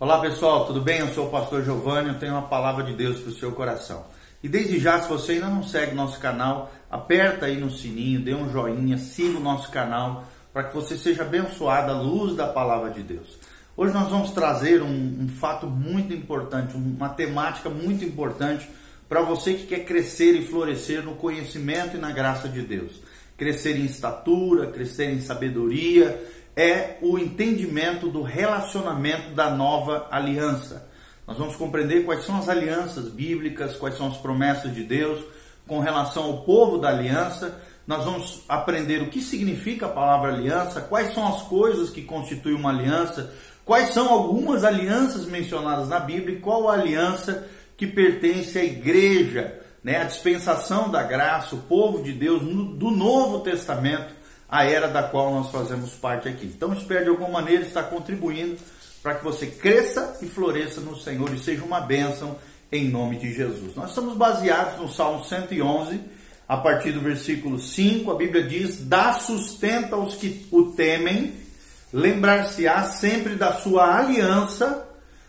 Olá pessoal, tudo bem? Eu sou o pastor Giovanni, eu tenho uma palavra de Deus para o seu coração. E desde já, se você ainda não segue nosso canal, aperta aí no sininho, dê um joinha, siga o nosso canal, para que você seja abençoado à luz da palavra de Deus. Hoje nós vamos trazer um fato muito importante, uma temática muito importante para você que quer crescer e florescer no conhecimento e na graça de Deus. Crescer em estatura, crescer em sabedoria, é o entendimento do relacionamento da nova aliança. Nós vamos compreender quais são as alianças bíblicas, quais são as promessas de Deus com relação ao povo da aliança. Nós vamos aprender o que significa a palavra aliança, quais são as coisas que constituem uma aliança, quais são algumas alianças mencionadas na Bíblia e qual a aliança que pertence à igreja, a dispensação da graça, o povo de Deus do Novo Testamento, a era da qual nós fazemos parte aqui. Então espero de alguma maneira estar contribuindo para que você cresça e floresça no Senhor e seja uma bênção em nome de Jesus. Nós estamos baseados no Salmo 111, a partir do versículo 5, a Bíblia diz: dá sustento aos que o temem, lembrar-se-á sempre da sua aliança,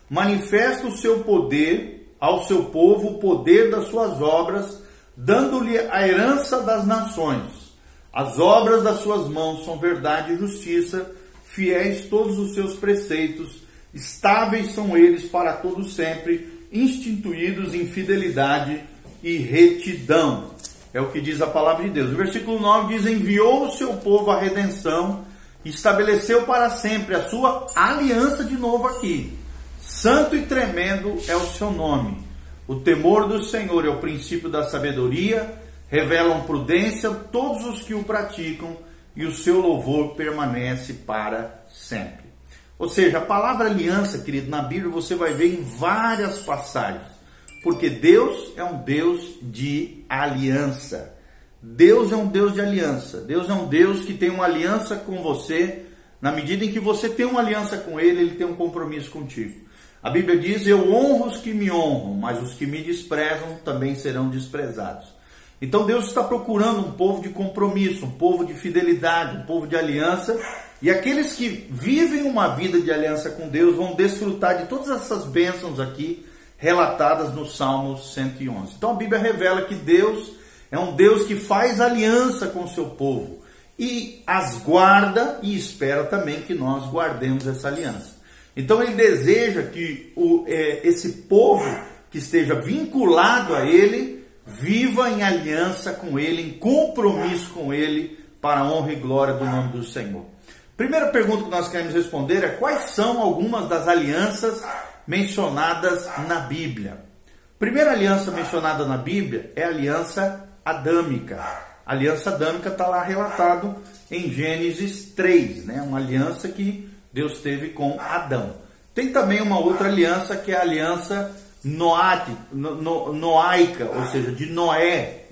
manifesta o seu poder ao seu povo, o poder das suas obras, dando-lhe a herança das nações. As obras das suas mãos são verdade e justiça, fiéis todos os seus preceitos, estáveis são eles para todo sempre, instituídos em fidelidade e retidão. É o que diz a palavra de Deus. O versículo 9 diz: enviou o seu povo à redenção, estabeleceu para sempre a sua aliança, de novo aqui. Santo e tremendo é o seu nome. O temor do Senhor é o princípio da sabedoria, revelam prudência todos os que o praticam, e o seu louvor permanece para sempre. Ou seja, a palavra aliança, querido, na Bíblia você vai ver em várias passagens, porque Deus é um Deus de aliança. Deus é um Deus de aliança. Deus é um Deus que tem uma aliança com você. Na medida em que você tem uma aliança com Ele, Ele tem um compromisso contigo. A Bíblia diz: eu honro os que me honram, mas os que me desprezam também serão desprezados. Então Deus está procurando um povo de compromisso, um povo de fidelidade, um povo de aliança. E aqueles que vivem uma vida de aliança com Deus vão desfrutar de todas essas bênçãos aqui relatadas no Salmo 111. Então a Bíblia revela que Deus é um Deus que faz aliança com o seu povo e as guarda, e espera também que nós guardemos essa aliança. Então Ele deseja que esse povo que esteja vinculado a Ele viva em aliança com Ele, em compromisso com Ele, para a honra e glória do nome do Senhor. Primeira pergunta que nós queremos responder é: quais são algumas das alianças mencionadas na Bíblia? Primeira aliança mencionada na Bíblia é a aliança adâmica. A aliança adâmica está lá relatado em Gênesis 3, uma aliança que Deus teve com Adão. Tem também uma outra aliança que é a aliança noaica, ou seja, de Noé,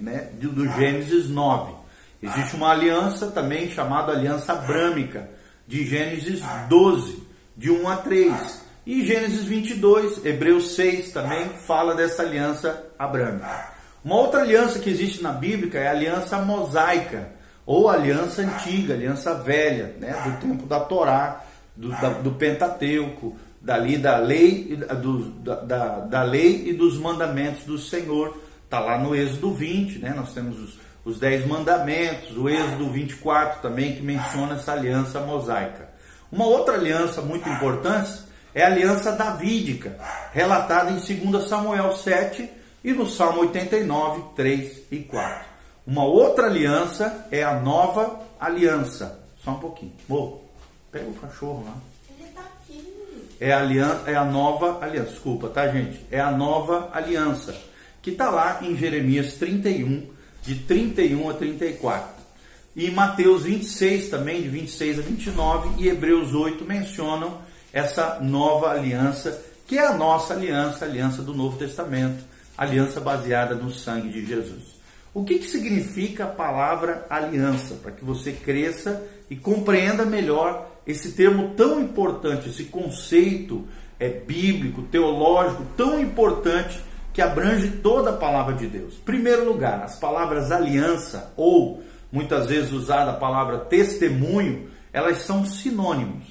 do Gênesis 9. Existe uma aliança também chamada aliança abrâmica, de Gênesis 12, de 1 a 3. E Gênesis 22, Hebreus 6 também fala dessa aliança abrâmica. Uma outra aliança que existe na Bíblia é a aliança mosaica, ou aliança antiga, aliança velha, do tempo da Torá, do Pentateuco, dali da lei, da lei e dos mandamentos do Senhor. Está lá no Êxodo 20, nós temos os 10 mandamentos, o Êxodo 24 também, que menciona essa aliança mosaica. Uma outra aliança muito importante é a aliança davídica, relatada em 2 Samuel 7 e no Salmo 89, 3 e 4. Uma outra aliança é a nova aliança. Só um pouquinho. Pega o cachorro lá. É a nova aliança. Desculpa, tá, gente? É a nova aliança, que está lá em Jeremias 31, de 31 a 34. E Mateus 26 também, de 26 a 29, e Hebreus 8 mencionam essa nova aliança, que é a nossa aliança, a aliança do Novo Testamento, aliança baseada no sangue de Jesus. O que significa a palavra aliança? Para que você cresça e compreenda melhor esse termo tão importante, esse conceito bíblico, teológico, tão importante, que abrange toda a palavra de Deus. Em primeiro lugar, as palavras aliança, ou muitas vezes usada a palavra testemunho, elas são sinônimos,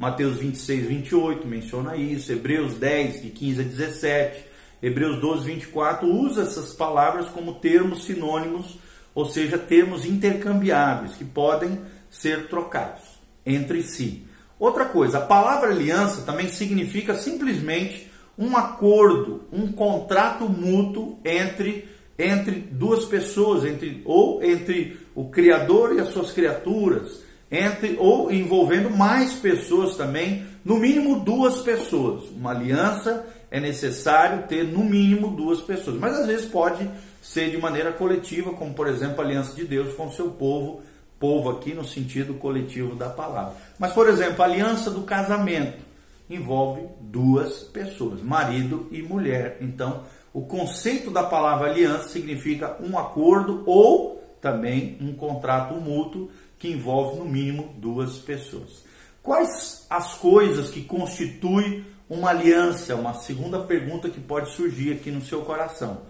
Mateus 26, 28 menciona isso, Hebreus 10, de 15 a 17, Hebreus 12, 24, usa essas palavras como termos sinônimos, ou seja, termos intercambiáveis, que podem ser trocados entre si. Outra coisa, a palavra aliança também significa simplesmente um acordo, um contrato mútuo entre duas pessoas, entre o Criador e as suas criaturas, ou envolvendo mais pessoas também, no mínimo duas pessoas. Uma aliança é necessário ter no mínimo duas pessoas, mas às vezes pode ser de maneira coletiva, como por exemplo a aliança de Deus com o seu povo aqui no sentido coletivo da palavra. Mas por exemplo, a aliança do casamento envolve duas pessoas, marido e mulher. Então, o conceito da palavra aliança significa um acordo ou também um contrato mútuo que envolve no mínimo duas pessoas. Quais as coisas que constituem uma aliança? Uma segunda pergunta que pode surgir aqui no seu coração.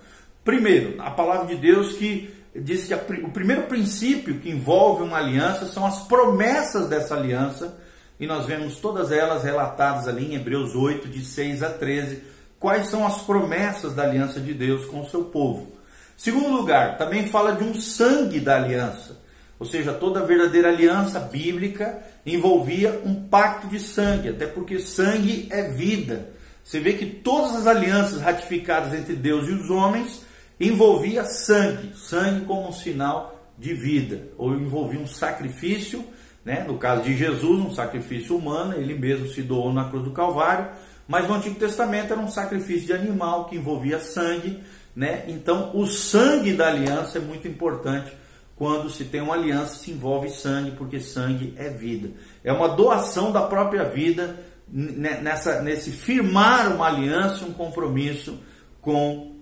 Primeiro, a palavra de Deus que diz que o primeiro princípio que envolve uma aliança são as promessas dessa aliança, e nós vemos todas elas relatadas ali em Hebreus 8, de 6 a 13, quais são as promessas da aliança de Deus com o seu povo. Segundo lugar, também fala de um sangue da aliança, ou seja, toda verdadeira aliança bíblica envolvia um pacto de sangue, até porque sangue é vida. Você vê que todas as alianças ratificadas entre Deus e os homens envolvia sangue como um sinal de vida, ou envolvia um sacrifício, né? No caso de Jesus, um sacrifício humano, ele mesmo se doou na cruz do Calvário, mas no Antigo Testamento era um sacrifício de animal que envolvia sangue, né? Então o sangue da aliança é muito importante. Quando se tem uma aliança, se envolve sangue, porque sangue é vida. É uma doação da própria vida nesse firmar uma aliança, um compromisso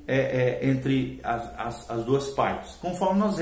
entre as duas partes. Conforme nós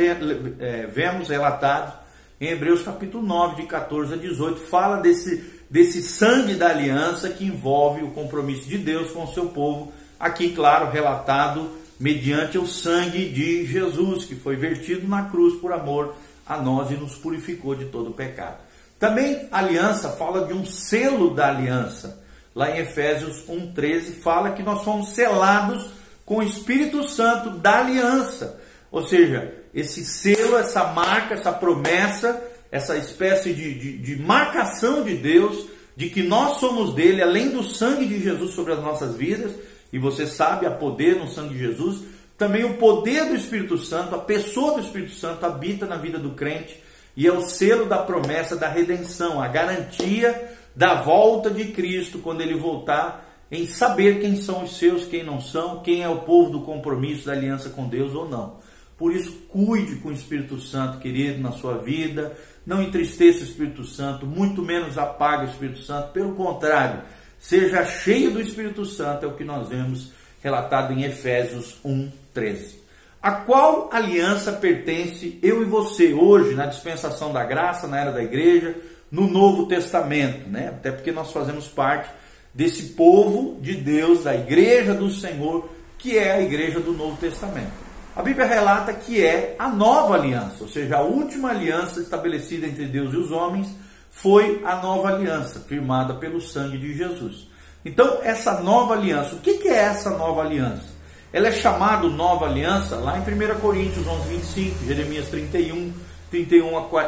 vemos relatado em Hebreus capítulo 9, de 14 a 18, fala desse sangue da aliança que envolve o compromisso de Deus com o seu povo. Aqui, claro, relatado mediante o sangue de Jesus, que foi vertido na cruz por amor a nós e nos purificou de todo o pecado. Também a aliança fala de um selo da aliança. Lá em Efésios 1,13 fala que nós fomos selados com o Espírito Santo da aliança. Ou seja, esse selo, essa marca, essa promessa, essa espécie de marcação de Deus, de que nós somos dele, além do sangue de Jesus sobre as nossas vidas. E você sabe, há poder no sangue de Jesus, também o poder do Espírito Santo, a pessoa do Espírito Santo habita na vida do crente, e é o selo da promessa da redenção, a garantia da volta de Cristo quando ele voltar, em saber quem são os seus, quem não são, quem é o povo do compromisso da aliança com Deus ou não. Por isso, cuide com o Espírito Santo, querido, na sua vida, não entristeça o Espírito Santo, muito menos apague o Espírito Santo, pelo contrário, seja cheio do Espírito Santo, é o que nós vemos relatado em Efésios 1:13. A qual aliança pertence eu e você hoje, na dispensação da graça, na era da igreja, no Novo Testamento, né? Até porque nós fazemos parte desse povo de Deus, da igreja do Senhor, que é a igreja do Novo Testamento. A Bíblia relata que é a nova aliança, ou seja, a última aliança estabelecida entre Deus e os homens, foi a nova aliança, firmada pelo sangue de Jesus. Então, essa nova aliança, o que é essa nova aliança? Ela é chamada nova aliança lá em 1 Coríntios 11:25, Jeremias 31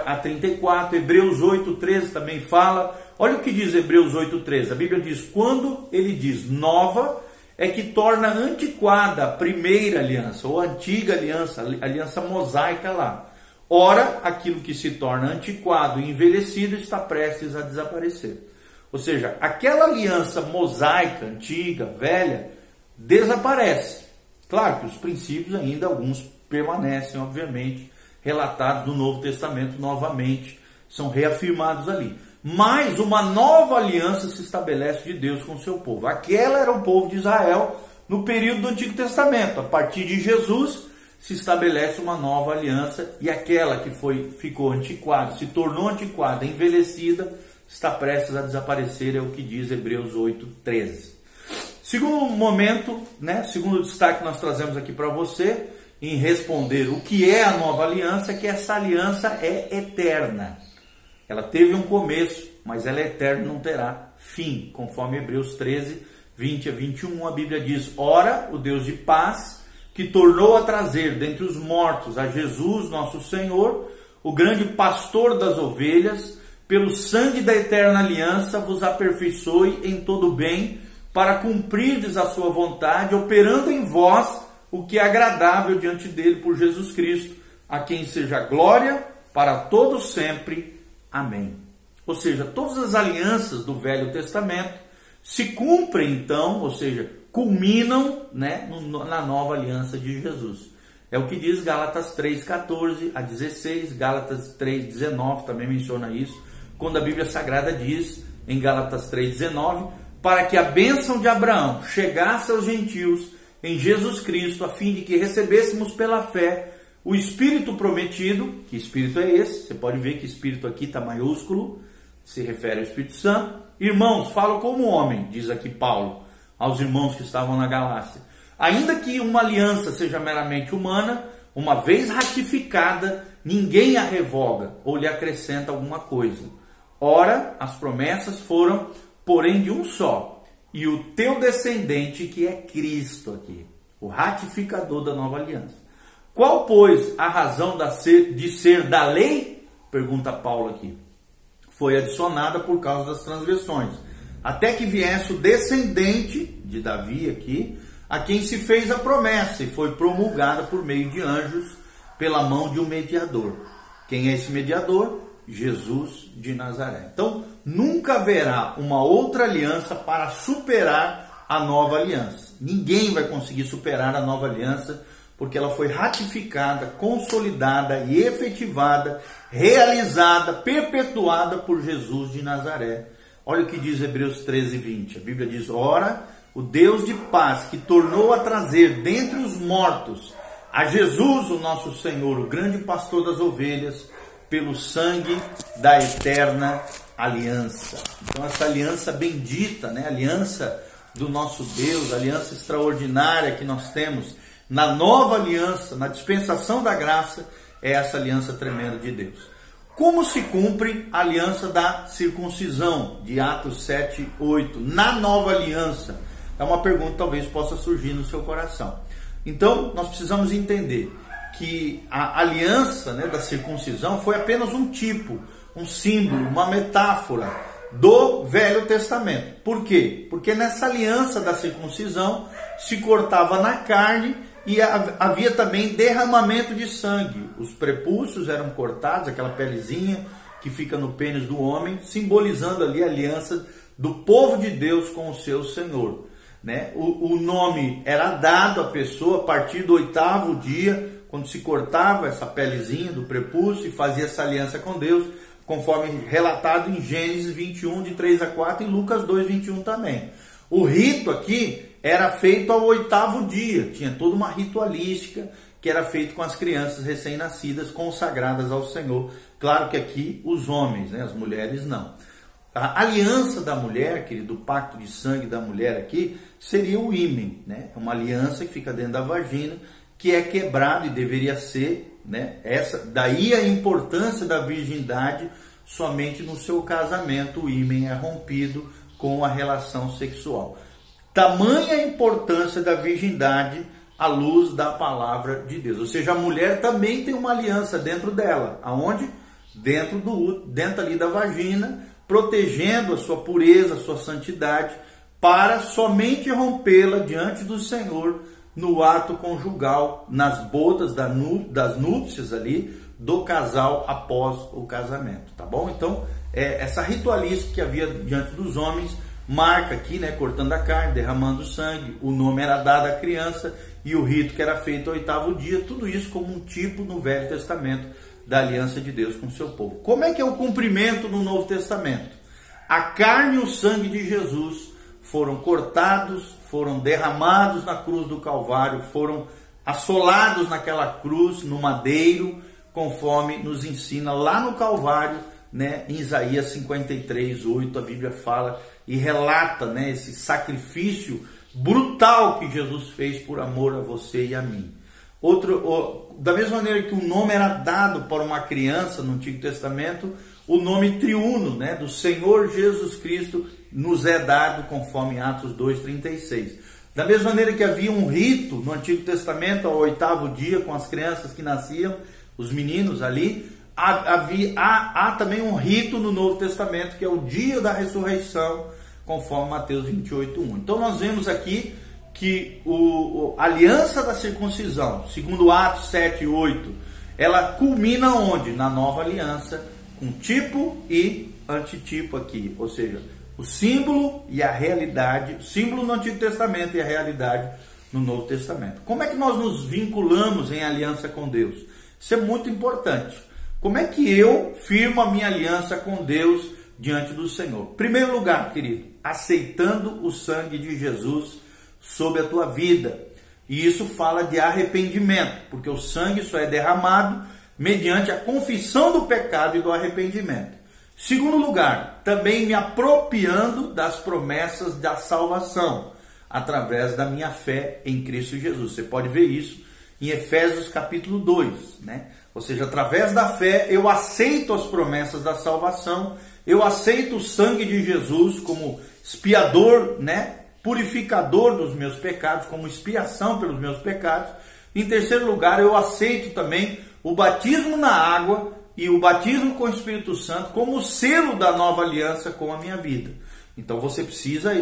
a 34, Hebreus 8:13 também fala. Olha o que diz Hebreus 8:13, a Bíblia diz, quando ele diz nova, é que torna antiquada a primeira aliança, ou a antiga aliança, a aliança mosaica lá. Ora, aquilo que se torna antiquado e envelhecido está prestes a desaparecer. Ou seja, aquela aliança mosaica, antiga, velha, desaparece. Claro que os princípios ainda, alguns permanecem, obviamente, relatados no Novo Testamento novamente, são reafirmados ali. Mas uma nova aliança se estabelece de Deus com o seu povo. Aquela era o povo de Israel no período do Antigo Testamento. A partir de Jesus se estabelece uma nova aliança, e aquela que ficou antiquada, se tornou antiquada, envelhecida, está prestes a desaparecer, é o que diz Hebreus 8:13. Segundo momento, segundo destaque que nós trazemos aqui para você, em responder o que é a nova aliança, é que essa aliança é eterna. Ela teve um começo, mas ela é eterna e não terá fim, conforme Hebreus 13, 20 a 21, a Bíblia diz: ora, o Deus de paz, que tornou a trazer dentre os mortos a Jesus, nosso Senhor, o grande pastor das ovelhas, pelo sangue da eterna aliança, vos aperfeiçoe em todo bem, para cumprirdes a sua vontade, operando em vós o que é agradável diante dele por Jesus Cristo, a quem seja glória para todos sempre. Amém. Ou seja, todas as alianças do Velho Testamento se cumprem então, ou seja, culminam, né, na nova aliança de Jesus. É o que diz Gálatas 3:14 a 16, Gálatas 3:19 também menciona isso, quando a Bíblia Sagrada diz em Gálatas 3:19, para que a bênção de Abraão chegasse aos gentios em Jesus Cristo, a fim de que recebêssemos pela fé o Espírito prometido. Que Espírito é esse? Você pode ver que Espírito aqui está maiúsculo, se refere ao Espírito Santo. Irmãos, falo como homem, diz aqui Paulo aos irmãos que estavam na Galácia. Ainda que uma aliança seja meramente humana, uma vez ratificada, ninguém a revoga ou lhe acrescenta alguma coisa. Ora, as promessas foram, porém, de um só, e o teu descendente, que é Cristo aqui, o ratificador da nova aliança. Qual, pois, a razão de ser da lei? Pergunta Paulo aqui. Foi adicionada por causa das transgressões, até que viesse o descendente de Davi aqui, a quem se fez a promessa, e foi promulgada por meio de anjos, pela mão de um mediador. Quem é esse mediador? Jesus de Nazaré. Então, nunca haverá uma outra aliança para superar a nova aliança. Ninguém vai conseguir superar a nova aliança, porque ela foi ratificada, consolidada e efetivada, realizada, perpetuada por Jesus de Nazaré. Olha o que diz Hebreus 13:20. A Bíblia diz: ora, o Deus de paz, que tornou a trazer dentre os mortos a Jesus, o nosso Senhor, o grande pastor das ovelhas, pelo sangue da eterna aliança. Então essa aliança bendita, né? Aliança do nosso Deus, aliança extraordinária que nós temos na nova aliança, na dispensação da graça, é essa aliança tremenda de Deus. Como se cumpre a aliança da circuncisão, de Atos 7:8, na nova aliança? É uma pergunta que talvez possa surgir no seu coração. Então, nós precisamos entender que a aliança, né, da circuncisão foi apenas um tipo, um símbolo, uma metáfora do Velho Testamento. Por quê? Porque nessa aliança da circuncisão se cortava na carne e havia também derramamento de sangue. Os prepúcios eram cortados, aquela pelezinha que fica no pênis do homem, simbolizando ali a aliança do povo de Deus com o seu Senhor, né? O nome era dado à pessoa a partir do 8º dia, quando se cortava essa pelezinha do prepúcio e fazia essa aliança com Deus, conforme relatado em Gênesis 21, de 3 a 4, e Lucas 2, 21 também. O rito aqui era feito ao 8º dia, tinha toda uma ritualística que era feito com as crianças recém-nascidas, consagradas ao Senhor. Claro que aqui os homens, né, as mulheres não. A aliança da mulher, querido, o pacto de sangue da mulher aqui, seria o ímen, né? Uma aliança que fica dentro da vagina, que é quebrado e deveria ser, né? Daí a importância da virgindade. Somente no seu casamento o ímen é rompido com a relação sexual. Tamanha a importância da virgindade à luz da palavra de Deus. Ou seja, a mulher também tem uma aliança dentro dela. Aonde? Dentro ali da vagina, protegendo a sua pureza, a sua santidade, para somente rompê-la diante do Senhor no ato conjugal, nas bodas das núpcias ali do casal após o casamento, tá bom? Então, essa ritualística que havia diante dos homens marca aqui, né, cortando a carne, derramando sangue, o nome era dado à criança e o rito que era feito ao 8º dia, tudo isso como um tipo no Velho Testamento da aliança de Deus com o seu povo. Como é que é o cumprimento no Novo Testamento? A carne e o sangue de Jesus foram cortados, foram derramados na cruz do Calvário, foram assolados naquela cruz, no madeiro, conforme nos ensina lá no Calvário, né, em Isaías 53:8, a Bíblia fala e relata, né, esse sacrifício brutal que Jesus fez por amor a você e a mim. Da mesma maneira que o nome era dado para uma criança no Antigo Testamento, o nome triuno, né, do Senhor Jesus Cristo nos é dado conforme Atos 2:36. Da mesma maneira que havia um rito no Antigo Testamento ao 8º dia com as crianças que nasciam, os meninos ali, há também um rito no Novo Testamento que é o dia da ressurreição, conforme Mateus 28:1. Então nós vemos aqui que a aliança da circuncisão, segundo Atos 7:8, ela culmina onde? Na nova aliança, com tipo e antitipo aqui, ou seja, o símbolo e a realidade, o símbolo no Antigo Testamento e a realidade no Novo Testamento. Como é que nós nos vinculamos em aliança com Deus? Isso é muito importante. Como é que eu firmo a minha aliança com Deus diante do Senhor? Primeiro lugar, querido, aceitando o sangue de Jesus sobre a tua vida. E isso fala de arrependimento, porque o sangue só é derramado mediante a confissão do pecado e do arrependimento. Segundo lugar, também me apropriando das promessas da salvação, através da minha fé em Cristo Jesus. Você pode ver isso em Efésios capítulo 2, né? Ou seja, através da fé eu aceito as promessas da salvação, eu aceito o sangue de Jesus como expiador, né? Purificador dos meus pecados, como expiação pelos meus pecados. Em terceiro lugar, eu aceito também o batismo na água e o batismo com o Espírito Santo como selo da nova aliança com a minha vida. Então você precisa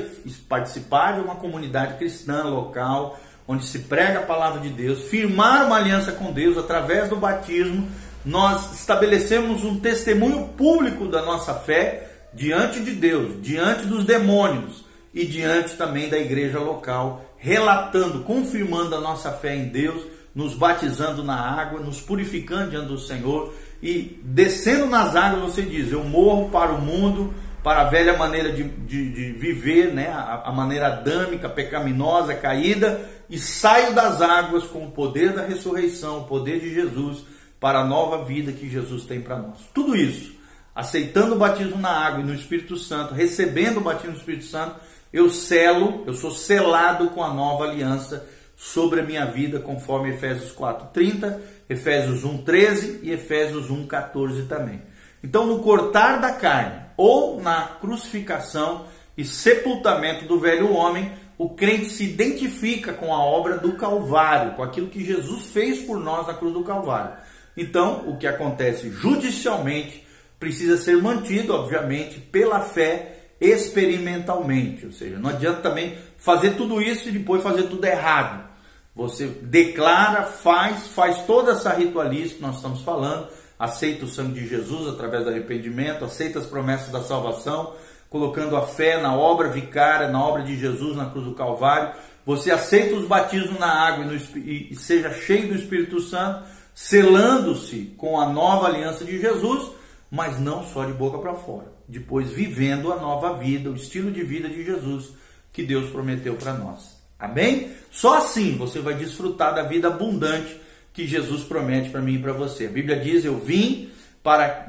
participar de uma comunidade cristã local, onde se prega a palavra de Deus, firmar uma aliança com Deus através do batismo. Nós estabelecemos um testemunho público da nossa fé diante de Deus, diante dos demônios e diante também da igreja local, relatando, confirmando a nossa fé em Deus, nos batizando na água, nos purificando diante do Senhor. E descendo nas águas você diz, eu morro para o mundo, para a velha maneira de viver, né? A maneira adâmica, pecaminosa, caída, e saio das águas com o poder da ressurreição, o poder de Jesus, para a nova vida que Jesus tem para nós. Tudo isso, aceitando o batismo na água e no Espírito Santo, recebendo o batismo do Espírito Santo, eu sou selado com a nova aliança sobre a minha vida, conforme Efésios 4:30, Efésios 1:13 e Efésios 1:14 também. Então, no cortar da carne ou na crucificação e sepultamento do velho homem, o crente se identifica com a obra do Calvário, com aquilo que Jesus fez por nós na cruz do Calvário. Então, o que acontece judicialmente precisa ser mantido, obviamente, pela fé experimentalmente. Ou seja, não adianta também fazer tudo isso e depois fazer tudo errado. Você declara, faz toda essa ritualística que nós estamos falando, aceita o sangue de Jesus através do arrependimento, aceita as promessas da salvação, colocando a fé na obra vicária, na obra de Jesus na cruz do Calvário. Você aceita os batismos na água e seja cheio do Espírito Santo, selando-se com a nova aliança de Jesus, mas não só de boca para fora. Depois vivendo a nova vida, o estilo de vida de Jesus que Deus prometeu para nós. Amém? Só assim você vai desfrutar da vida abundante que Jesus promete para mim e para você. A Bíblia diz,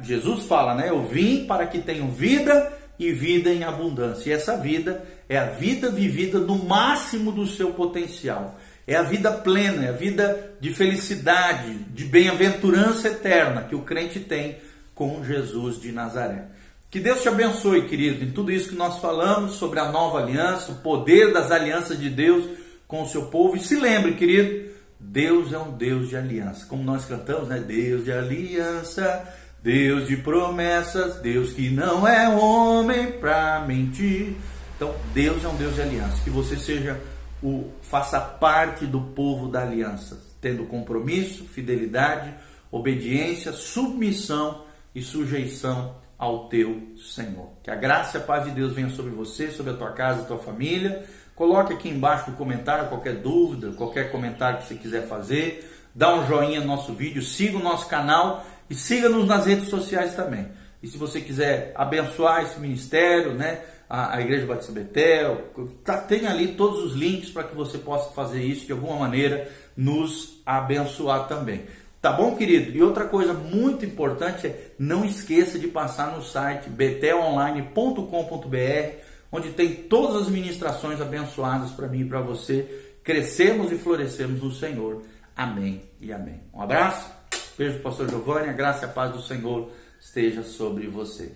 Jesus fala, né? Eu vim para que tenham vida e vida em abundância. E essa vida é a vida vivida no máximo do seu potencial. É a vida plena, é a vida de felicidade, de bem-aventurança eterna que o crente tem com Jesus de Nazaré. Que Deus te abençoe, querido, em tudo isso que nós falamos sobre a nova aliança, o poder das alianças de Deus com o seu povo. E se lembre, querido, Deus é um Deus de aliança. Como nós cantamos, né? Deus de aliança, Deus de promessas, Deus que não é homem para mentir. Então, Deus é um Deus de aliança. Que você faça parte do povo da aliança, tendo compromisso, fidelidade, obediência, submissão e sujeição ao teu Senhor. Que a graça e a paz de Deus venha sobre você, sobre a tua casa e a tua família. Coloque aqui embaixo no comentário qualquer dúvida, qualquer comentário que você quiser fazer. Dá um joinha no nosso vídeo, siga o nosso canal e siga-nos nas redes sociais também. E se você quiser abençoar esse ministério, né, a Igreja Batista Betel, tem ali todos os links para que você possa fazer isso de alguma maneira, nos abençoar também. Tá bom, querido? E outra coisa muito importante é, não esqueça de passar no site betelonline.com.br, onde tem todas as ministrações abençoadas para mim e para você. Crescemos e florescemos no Senhor. Amém e amém. Um abraço, beijo do pastor Giovanni, a graça e a paz do Senhor esteja sobre você.